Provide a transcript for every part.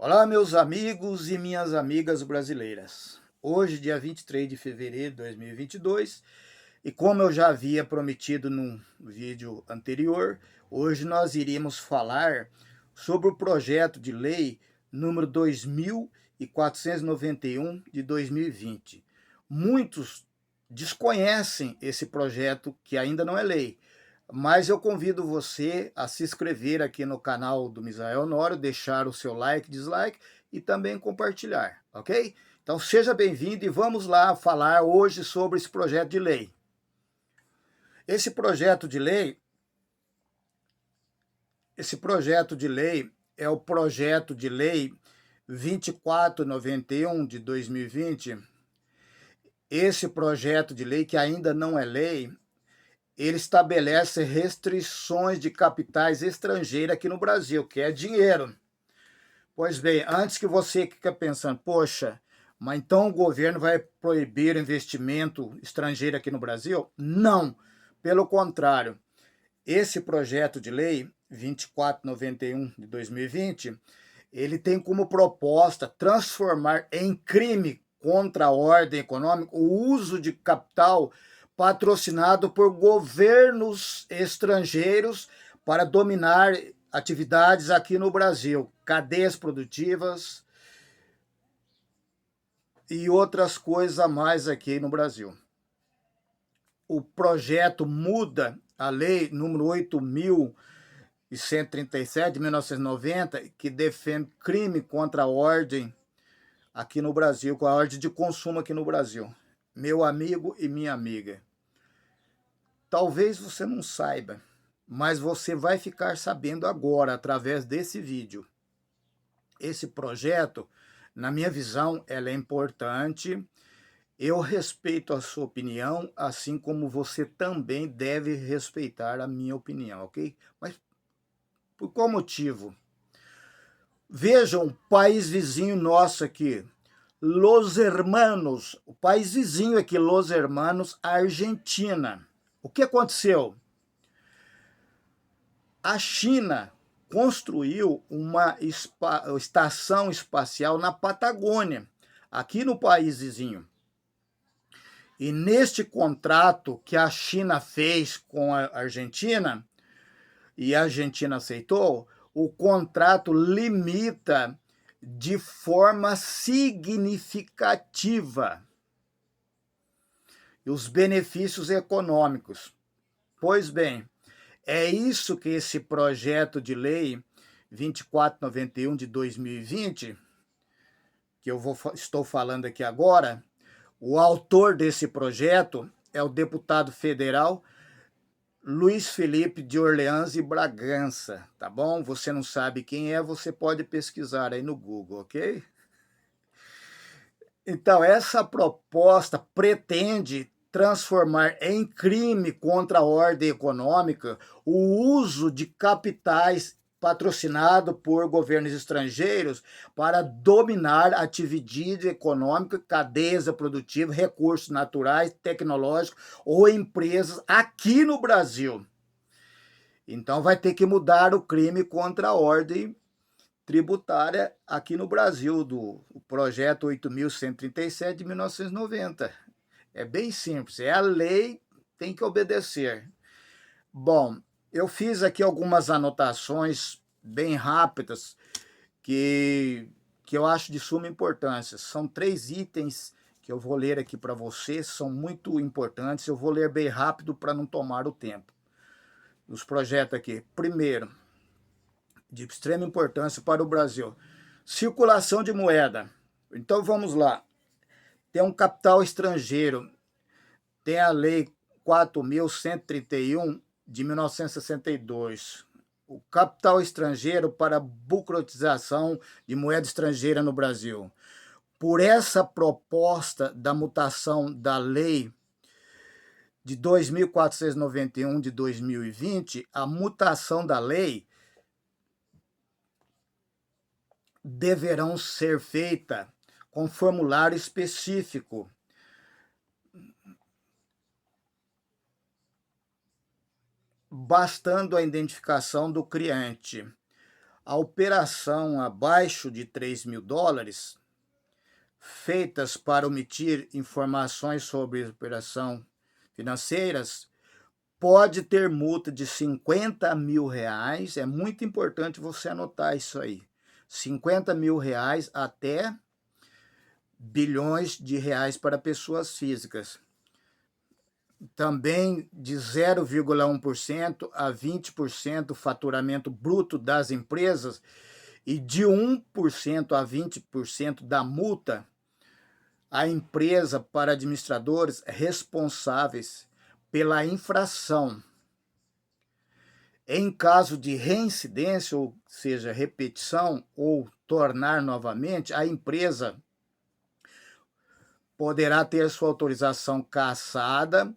Olá, meus amigos e minhas amigas brasileiras. Hoje, dia 23 de fevereiro de 2022, e como eu já havia prometido num vídeo anterior, hoje nós iríamos falar sobre o projeto de lei número 2491 de 2020. Muitos desconhecem esse projeto que ainda não é lei, mas eu convido você a se inscrever aqui no canal do Misael Honório, deixar o seu like, dislike e também compartilhar, ok? Então seja bem-vindo e vamos lá falar hoje sobre esse projeto de lei. Esse projeto de lei, é o projeto de lei 2491 de 2020. Esse projeto de lei, que ainda não é lei, ele estabelece restrições de capitais estrangeiros aqui no Brasil, que é dinheiro. Pois bem, antes que você fique pensando, poxa, mas então o governo vai proibir o investimento estrangeiro aqui no Brasil? Não, pelo contrário. Esse projeto de lei 2491 de 2020, ele tem como proposta transformar em crime contra a ordem econômica o uso de capital patrocinado por governos estrangeiros para dominar atividades aqui no Brasil, cadeias produtivas e outras coisas a mais aqui no Brasil. O projeto muda a lei número 8.137 de 1990, que defende crime contra a ordem aqui no Brasil, com a ordem de consumo aqui no Brasil. Meu amigo e minha amiga, talvez você não saiba, mas você vai ficar sabendo agora através desse vídeo. Esse projeto, na minha visão, ela é importante. Eu respeito a sua opinião, assim como você também deve respeitar a minha opinião, ok? Mas por qual motivo? Vejam o país vizinho nosso aqui, Los Hermanos, o país vizinho aqui, Los Hermanos, Argentina. O que aconteceu? A China construiu uma estação espacial na Patagônia, aqui no país vizinho. E neste contrato que a China fez com a Argentina, e a Argentina aceitou, o contrato limita de forma significativa os benefícios econômicos. Pois bem, é isso que esse projeto de lei 2491 de 2020, que estou falando aqui agora, o autor desse projeto é o deputado federal Luiz Felipe de Orleans e Bragança, tá bom? Você não sabe quem é, você pode pesquisar aí no Google, ok? Então, essa proposta pretende transformar em crime contra a ordem econômica o uso de capitais patrocinado por governos estrangeiros para dominar a atividade econômica, cadeias produtivas, recursos naturais, tecnológicos ou empresas aqui no Brasil. Então vai ter que mudar o crime contra a ordem tributária aqui no Brasil, do projeto 8.137 de 1990. É bem simples, é a lei, tem que obedecer. Bom, eu fiz aqui algumas anotações bem rápidas que eu acho de suma importância. São 3 itens que eu vou ler aqui para você, são muito importantes. Eu vou ler bem rápido para não tomar o tempo. Os projetos aqui. Primeiro, de extrema importância para o Brasil, circulação de moeda. Então vamos lá. Tem um capital estrangeiro, tem a lei 4.131 de 1962. O capital estrangeiro para burocratização de moeda estrangeira no Brasil. Por essa proposta da mutação da lei de 2.491 de 2020, a mutação da lei deverão ser feita com formulário específico, bastando a identificação do cliente. a operação abaixo de US$ 3.000, feitas para omitir informações sobre operação financeiras, pode ter multa de R$ 50.000. É muito importante você anotar isso aí. R$ 50.000 até bilhões para pessoas físicas. Também de 0,1% a 20% do faturamento bruto das empresas e de 1% a 20% da multa à empresa para administradores responsáveis pela infração. Em caso de reincidência, ou seja, repetição ou tornar novamente, a empresa poderá ter sua autorização cassada.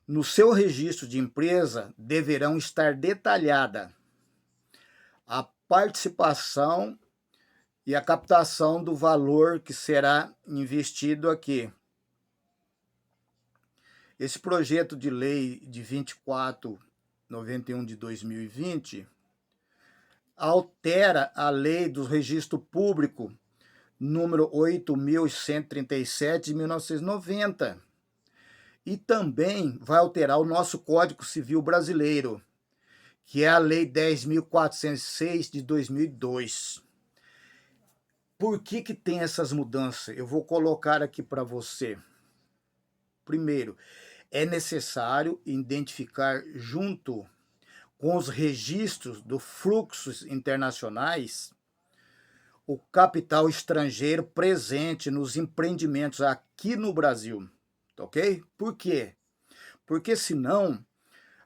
No seu registro de empresa deverão estar detalhada a participação e a captação do valor que será investido aqui. Esse projeto de lei de 2491 de 2020 altera a lei do registro público número 8.137 de 1990 e também vai alterar o nosso Código Civil brasileiro, que é a lei 10.406 de 2002. Por que tem essas mudanças? Eu vou colocar aqui para você. Primeiro, é necessário identificar junto com os registros dos fluxos internacionais o capital estrangeiro presente nos empreendimentos aqui no Brasil, ok? Por quê? Porque senão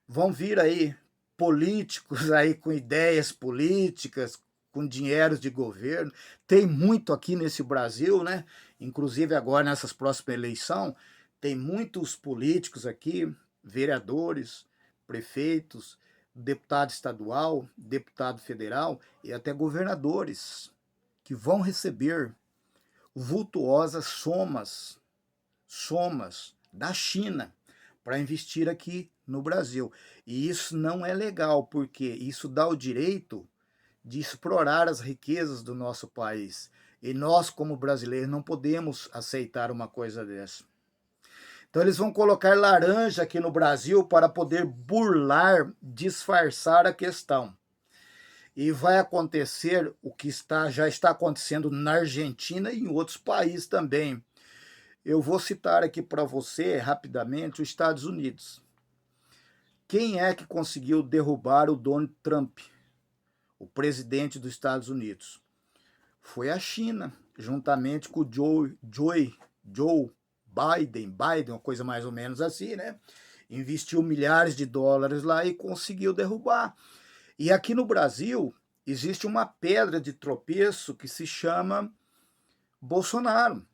vão vir aí políticos aí com ideias políticas, com dinheiros de governo. Tem muito aqui nesse Brasil, né? Inclusive agora nessas próximas eleições, tem muitos políticos aqui, vereadores, prefeitos, deputado estadual, deputado federal e até governadores que vão receber vultuosas somas da China para investir aqui no Brasil. E isso não é legal, porque isso dá o direito de explorar as riquezas do nosso país. E nós, como brasileiros, não podemos aceitar uma coisa dessa. Então eles vão colocar laranja aqui no Brasil para poder burlar, disfarçar a questão. E vai acontecer o que já está acontecendo na Argentina e em outros países também. Eu vou citar aqui para você, rapidamente, os Estados Unidos. Quem é que conseguiu derrubar o Donald Trump, o presidente dos Estados Unidos? Foi a China, juntamente com o Joe Biden, uma coisa mais ou menos assim, né? Investiu milhares de dólares lá e conseguiu derrubar. E aqui no Brasil existe uma pedra de tropeço que se chama Bolsonaro.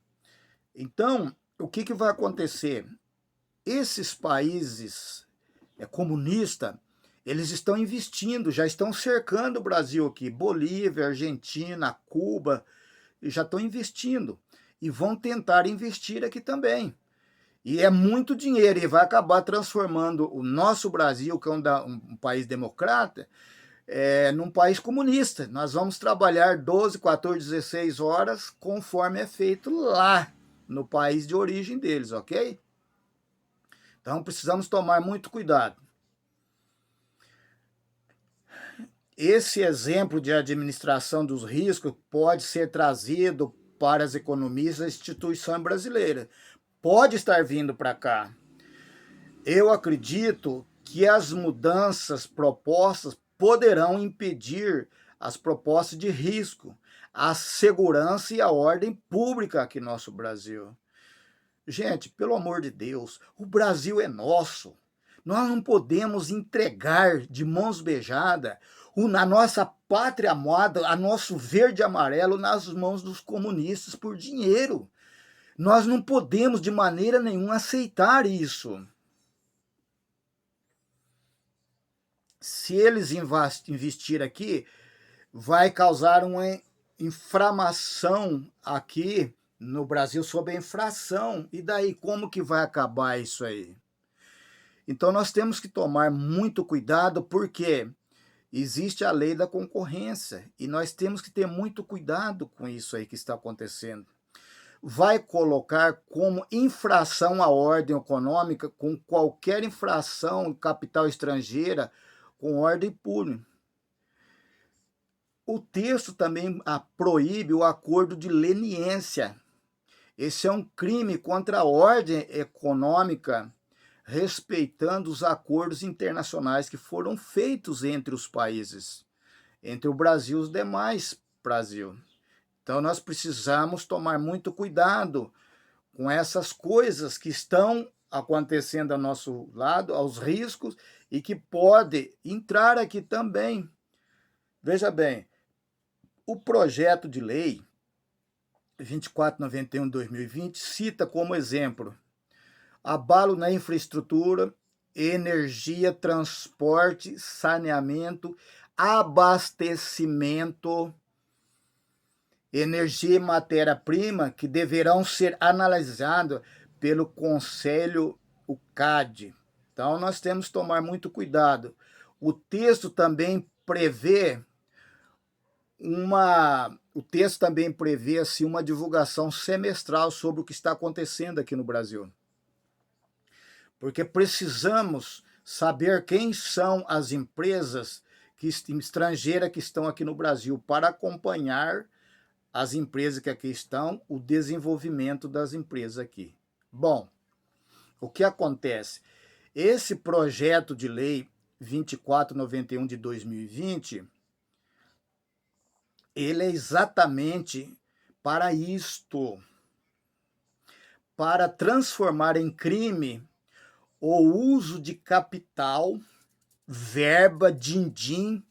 Então, o que vai acontecer? Esses países comunistas, eles estão investindo, já estão cercando o Brasil aqui. Bolívia, Argentina, Cuba, já estão investindo. E vão tentar investir aqui também. E é muito dinheiro, e vai acabar transformando o nosso Brasil, que é um país democrata, num país comunista. Nós vamos trabalhar 12, 14, 16 horas, conforme é feito lá, no país de origem deles, ok? Então precisamos tomar muito cuidado. Esse exemplo de administração dos riscos pode ser trazido para as economias da instituição brasileira. Pode estar vindo para cá. Eu acredito que as mudanças propostas poderão impedir as propostas de risco, a segurança e a ordem pública aqui no nosso Brasil. Gente, pelo amor de Deus, o Brasil é nosso. Nós não podemos entregar de mãos beijadas a nossa pátria amada, a nosso verde e amarelo nas mãos dos comunistas por dinheiro. Nós não podemos de maneira nenhuma aceitar isso. Se eles investirem aqui, vai causar uma inflamação aqui no Brasil sobre a infração. E daí, como que vai acabar isso aí? Então nós temos que tomar muito cuidado, porque existe a lei da concorrência e nós temos que ter muito cuidado com isso aí que está acontecendo. Vai colocar como infração à ordem econômica com qualquer infração de capital estrangeira com ordem pública. O texto também proíbe o acordo de leniência. Esse é um crime contra a ordem econômica, respeitando os acordos internacionais que foram feitos entre os países, entre o Brasil e os demais Brasil. Então nós precisamos tomar muito cuidado com essas coisas que estão acontecendo ao nosso lado, aos riscos, e que pode entrar aqui também. Veja bem, o projeto de lei 2491 de 2020 cita como exemplo abalo na infraestrutura, energia, transporte, saneamento, abastecimento, energia e matéria-prima que deverão ser analisados pelo Conselho, o CAD. Então, nós temos que tomar muito cuidado. O texto também prevê assim, uma divulgação semestral sobre o que está acontecendo aqui no Brasil. Porque precisamos saber quem são as empresas estrangeiras que estão aqui no Brasil para acompanhar as empresas que aqui estão, o desenvolvimento das empresas aqui. Bom, o que acontece? Esse projeto de lei 2491 de 2020, ele é exatamente para isto, para transformar em crime o uso de capital, verba, din-din,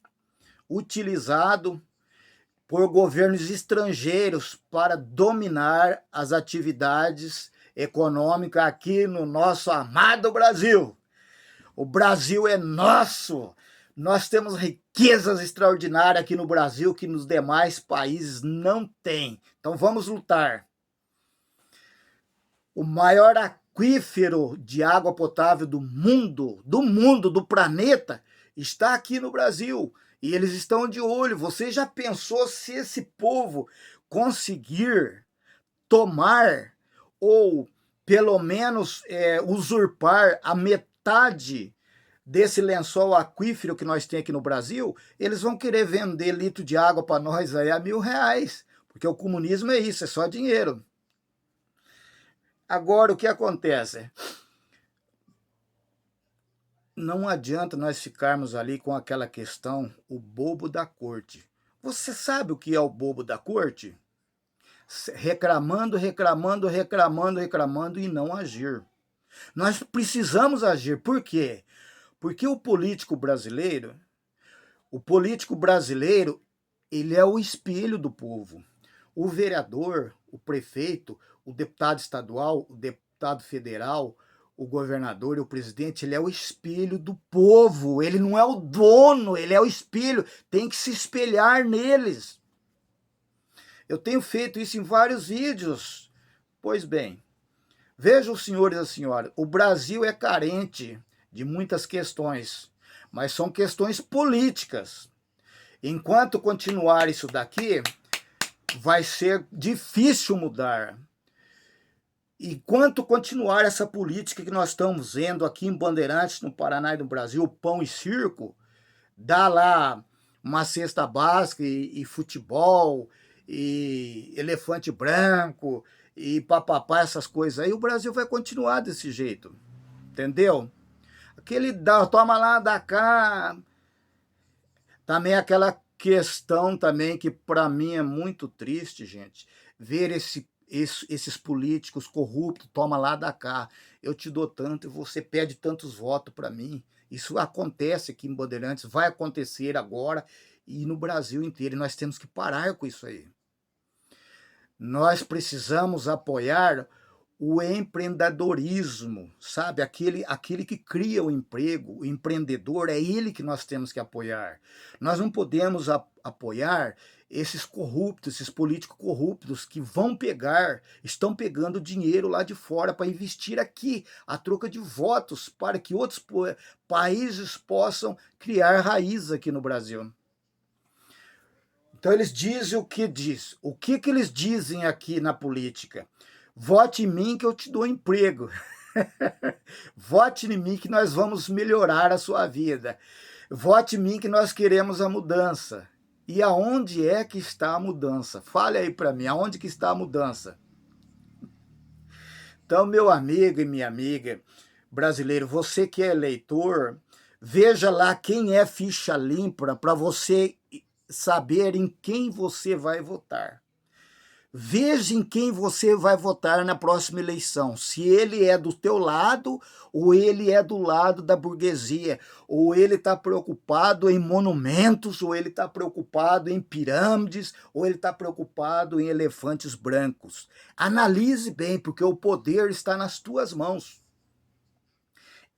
utilizado por governos estrangeiros para dominar as atividades econômicas aqui no nosso amado Brasil. O Brasil é nosso. Nós temos riquezas extraordinárias aqui no Brasil que nos demais países não tem. Então vamos lutar. O maior aquífero de água potável do mundo, do planeta, está aqui no Brasil. E eles estão de olho. Você já pensou se esse povo conseguir tomar ou pelo menos usurpar a metade desse lençol aquífero que nós temos aqui no Brasil? Eles vão querer vender litro de água para nós aí a R$1.000, porque o comunismo é isso, é só dinheiro. Agora, o que acontece? Não adianta nós ficarmos ali com aquela questão, o bobo da corte. Você sabe o que é o bobo da corte? Reclamando, reclamando, reclamando, reclamando e não agir. Nós precisamos agir. Por quê? Porque o político brasileiro, ele é o espelho do povo. O vereador, o prefeito, o deputado estadual, o deputado federal, o governador e o presidente, ele é o espelho do povo. Ele não é o dono, ele é o espelho. Tem que se espelhar neles. Eu tenho feito isso em vários vídeos. Pois bem, vejam, senhores e senhoras, o Brasil é carente de muitas questões, mas são questões políticas. Enquanto continuar isso daqui, vai ser difícil mudar. Enquanto continuar essa política que nós estamos vendo aqui em Bandeirantes, no Paraná e no Brasil, pão e circo, dá lá uma cesta básica e futebol, e elefante branco, e papapá, essas coisas aí, o Brasil vai continuar desse jeito, entendeu? Aquele toma lá, dá cá, também aquela questão também que para mim é muito triste, gente, ver esses políticos corruptos, toma lá, dá cá, eu te dou tanto e você pede tantos votos para mim. Isso acontece aqui em Bandeirantes, vai acontecer agora e no Brasil inteiro, e nós temos que parar com isso aí. Nós precisamos apoiar o empreendedorismo, sabe? Aquele que cria o emprego, o empreendedor, é ele que nós temos que apoiar. Nós não podemos apoiar esses corruptos, esses políticos corruptos que estão pegando dinheiro lá de fora para investir aqui, a troca de votos, para que outros países possam criar raiz aqui no Brasil. Então eles dizem o que diz. O que eles dizem aqui na política? Vote em mim que eu te dou emprego. Vote em mim que nós vamos melhorar a sua vida. Vote em mim que nós queremos a mudança. E aonde é que está a mudança? Fale aí para mim, aonde que está a mudança? Então, meu amigo e minha amiga brasileiro, você que é eleitor, veja lá quem é ficha limpa para você saber em quem você vai votar. Veja em quem você vai votar na próxima eleição, se ele é do teu lado ou ele é do lado da burguesia, ou ele está preocupado em monumentos, ou ele está preocupado em pirâmides, ou ele está preocupado em elefantes brancos. Analise bem, porque o poder está nas tuas mãos.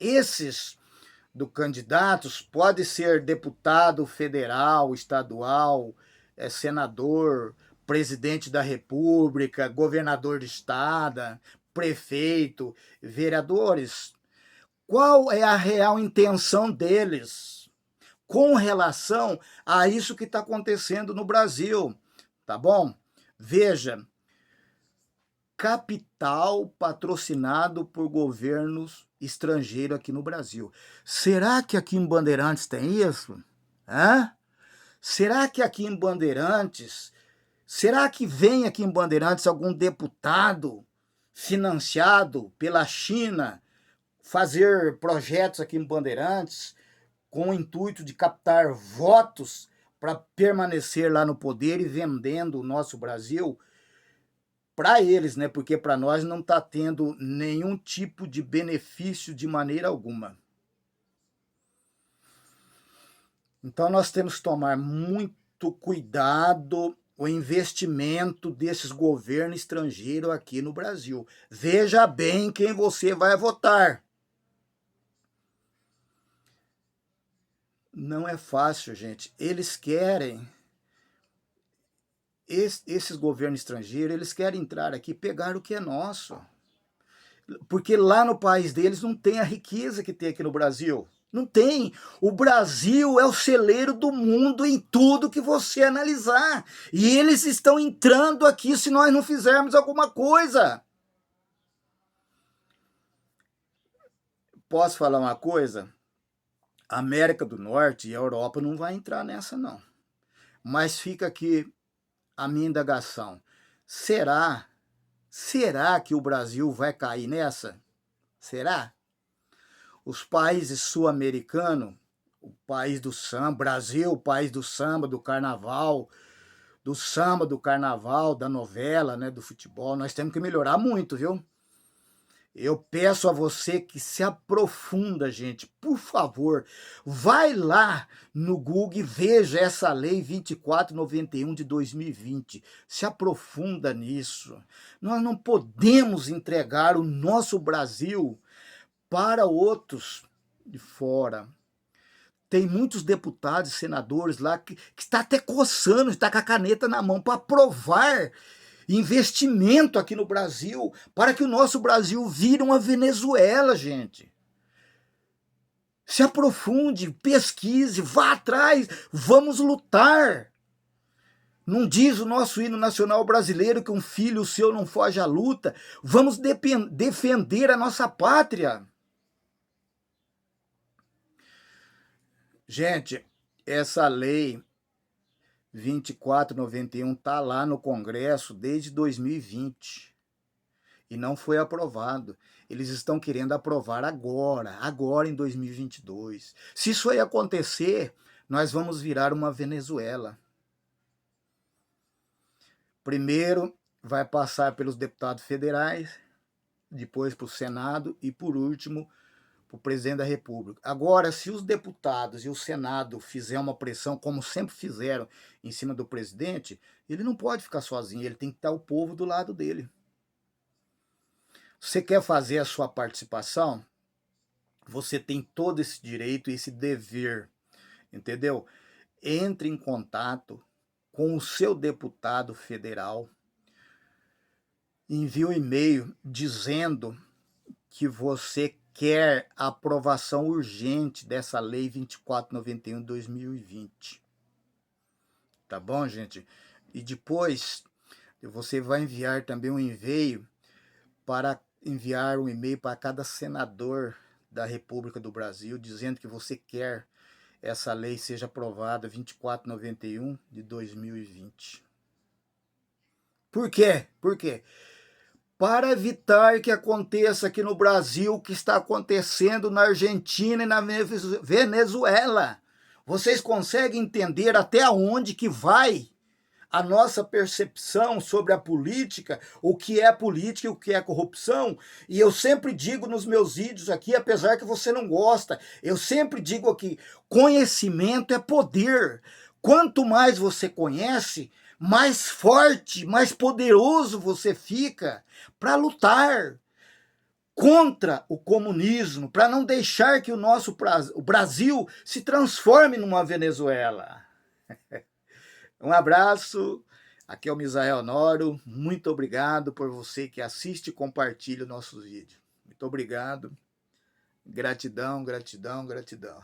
Esses do candidatos pode ser deputado federal, estadual, senador, presidente da República, governador de estado, prefeito, vereadores. Qual é a real intenção deles com relação a isso que está acontecendo no Brasil? Tá bom? Veja, capital patrocinado por governos estrangeiros aqui no Brasil. Será que aqui em Bandeirantes tem isso? Hã? Será que aqui em Bandeirantes... Será que vem aqui em Bandeirantes algum deputado financiado pela China fazer projetos aqui em Bandeirantes com o intuito de captar votos para permanecer lá no poder e vendendo o nosso Brasil para eles, né? Porque para nós não está tendo nenhum tipo de benefício de maneira alguma. Então nós temos que tomar muito cuidado o investimento desses governos estrangeiros aqui no Brasil. Veja bem quem você vai votar. Não é fácil, gente. Eles querem, esses governos estrangeiros, eles querem entrar aqui e pegar o que é nosso. Porque lá no país deles não tem a riqueza que tem aqui no Brasil. Não tem. O Brasil é o celeiro do mundo em tudo que você analisar. E eles estão entrando aqui se nós não fizermos alguma coisa. Posso falar uma coisa? A América do Norte e a Europa não vai entrar nessa, não. Mas fica aqui a minha indagação. Será que o Brasil vai cair nessa? Será? Os países sul-americanos, o país do samba, Brasil, o país do samba, do carnaval, da novela, né, do futebol, nós temos que melhorar muito, viu? Eu peço a você que se aprofunda, gente, por favor, vai lá no Google e veja essa lei 2491 de 2020, se aprofunda nisso. Nós não podemos entregar o nosso Brasil para outros de fora. Tem muitos deputados e senadores lá que está até coçando, está com a caneta na mão para aprovar investimento aqui no Brasil, para que o nosso Brasil vire uma Venezuela, gente. Se aprofunde, pesquise, vá atrás, vamos lutar. Não diz o nosso hino nacional brasileiro que um filho seu não foge à luta. Vamos defender a nossa pátria. Gente, essa lei 2491 está lá no Congresso desde 2020 e não foi aprovado. Eles estão querendo aprovar agora em 2022. Se isso aí acontecer, nós vamos virar uma Venezuela. Primeiro vai passar pelos deputados federais, depois para o Senado e, por último, para o presidente da República. Agora, se os deputados e o Senado fizer uma pressão, como sempre fizeram, em cima do presidente, ele não pode ficar sozinho, ele tem que estar o povo do lado dele. Você quer fazer a sua participação? Você tem todo esse direito e esse dever, entendeu? Entre em contato com o seu deputado federal, envie um e-mail dizendo que você quer a aprovação urgente dessa lei 2491 de 2020. Tá bom, gente? E depois você vai enviar também um e-mail para cada senador da República do Brasil dizendo que você quer essa lei seja aprovada 2491 de 2020. Por quê? Por quê? Para evitar que aconteça aqui no Brasil o que está acontecendo na Argentina e na Venezuela. Vocês conseguem entender até onde que vai a nossa percepção sobre a política, o que é política e o que é corrupção? E eu sempre digo nos meus vídeos aqui, apesar que você não gosta, eu sempre digo aqui, conhecimento é poder. Quanto mais você conhece, mais forte, mais poderoso você fica para lutar contra o comunismo, para não deixar que o Brasil se transforme numa Venezuela. Um abraço, aqui é o Misael Noro, muito obrigado por você que assiste e compartilha o nosso vídeo. Muito obrigado, gratidão, gratidão, gratidão.